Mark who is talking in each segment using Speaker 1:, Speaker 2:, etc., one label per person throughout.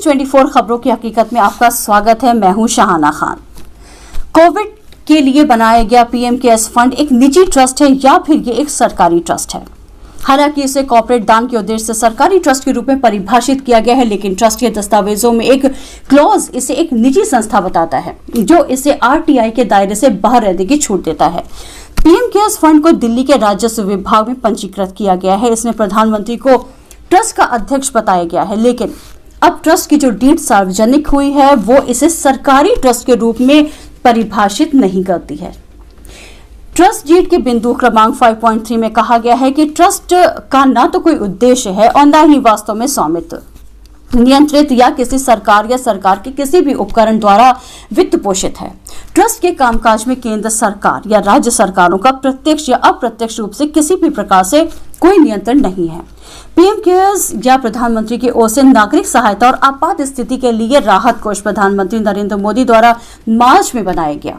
Speaker 1: News 24 खबरों की हकीकत में आपका स्वागत है। मैं हूं शाहाना खान। कोविड के लिए बनाया गया पीएम केयर्स फंड एक निजी ट्रस्ट है या फिर ये एक सरकारी ट्रस्ट है? हालांकि इसे कॉर्पोरेट दान के उद्देश्य से सरकारी ट्रस्ट के रूप में परिभाषित किया गया है, लेकिन ट्रस्ट के दस्तावेजों में एक क्लॉज इसे एक निजी संस्था बताता है, जो इसे आरटीआई के दायरे से बाहर रहने की छूट देता है। पीएम केयर्स फंड को दिल्ली के राजस्व विभाग में पंजीकृत किया गया है। इसमें प्रधानमंत्री को ट्रस्ट का अध्यक्ष बताया गया है, लेकिन अब ट्रस्ट की जो डीड सार्वजनिक हुई है वो इसे सरकारी ट्रस्ट के रूप में परिभाषित नहीं करती है। ट्रस्ट डीड के बिंदु क्रमांक 5.3 में कहा गया है कि ट्रस्ट का ना तो कोई उद्देश्य है और न ही वास्तव में स्वामित्व, नियंत्रित या किसी सरकार या सरकार के किसी भी उपकरण द्वारा वित्त पोषित है। ट्रस्ट के कामकाज में केंद्र सरकार या राज्य सरकारों का प्रत्यक्ष या अप्रत्यक्ष रूप से किसी भी प्रकार से कोई नियंत्रण नहीं है। पीएम केयर्स या प्रधानमंत्री की ओर से नागरिक सहायता और आपात स्थिति के लिए राहत कोष प्रधानमंत्री नरेंद्र मोदी द्वारा मार्च में बनाया गया।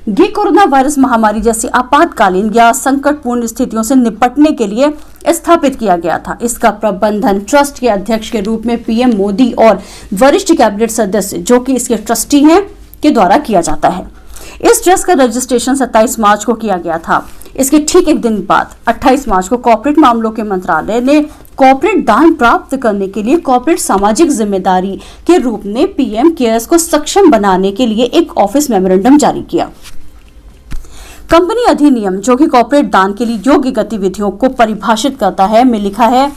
Speaker 1: ये कोरोना वायरस महामारी जैसी आपातकालीन या संकटपूर्ण स्थितियों से निपटने के लिए स्थापित किया गया था। इसका प्रबंधन ट्रस्ट के अध्यक्ष के रूप में पीएम मोदी और वरिष्ठ कैबिनेट सदस्य, जो कि इसके ट्रस्टी हैं, के द्वारा किया जाता है। इस ट्रस्ट का रजिस्ट्रेशन 27 मार्च को किया गया था। इसके ठीक एक दिन बाद 28 मार्च को कॉर्पोरेट मामलों के मंत्रालय ने कॉर्पोरेट दान प्राप्त करने के लिए कॉर्पोरेट सामाजिक जिम्मेदारी के रूप में पीएम केयर्स को सक्षम बनाने के लिए एक ऑफिस मेमोरेंडम जारी किया। कंपनी अधिनियम, जो कि कॉर्पोरेट दान के लिए योग्य गतिविधियों को परिभाषित करता है, में लिखा है,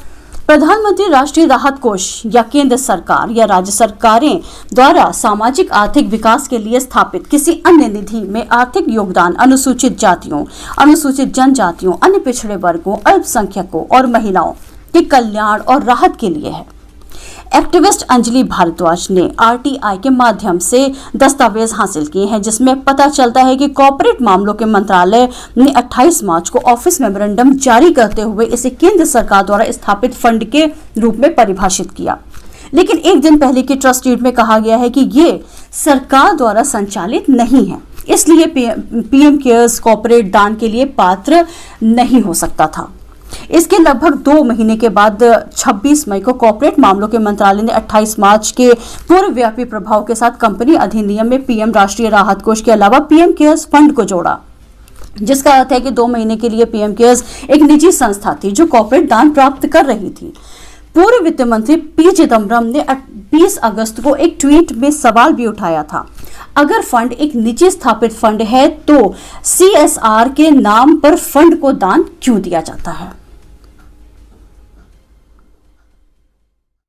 Speaker 1: प्रधानमंत्री राष्ट्रीय राहत कोष या केंद्र सरकार या राज्य सरकारें द्वारा सामाजिक आर्थिक विकास के लिए स्थापित किसी अन्य निधि में आर्थिक योगदान अनुसूचित जातियों, अनुसूचित जनजातियों, अन्य पिछड़े वर्गों, अल्पसंख्यकों और महिलाओं के कल्याण और राहत के लिए है। एक्टिविस्ट अंजलि भारद्वाज ने आरटीआई के माध्यम से दस्तावेज हासिल किए हैं, जिसमें पता चलता है कि कॉर्पोरेट मामलों के मंत्रालय ने 28 मार्च को ऑफिस मेमोरेंडम जारी करते हुए इसे केंद्र सरकार द्वारा स्थापित फंड के रूप में परिभाषित किया। लेकिन एक दिन पहले की ट्रस्ट डीड में कहा गया है कि ये सरकार द्वारा संचालित नहीं है, इसलिए पीएम केयर्स कॉर्पोरेट दान के लिए पात्र नहीं हो सकता था। इसके लगभग 2 महीने के बाद 26 मई को कॉर्पोरेट मामलों के मंत्रालय ने 28 मार्च के पूर्वव्यापी प्रभाव के साथ कंपनी अधिनियम में पीएम राष्ट्रीय राहत कोष के अलावा पीएम केयर्स फंड को जोड़ा, जिसका अर्थ है कि 2 महीने के लिए पीएम केयर्स एक निजी संस्था थी जो कॉर्पोरेट दान प्राप्त कर रही थी। पूर्व वित्त मंत्री पी चिदम्बरम ने 20 अगस्त को एक ट्वीट में सवाल भी उठाया था, अगर फंड एक निजी स्थापित फंड है तो सीएसआर के नाम पर फंड को दान क्यों दिया जाता है।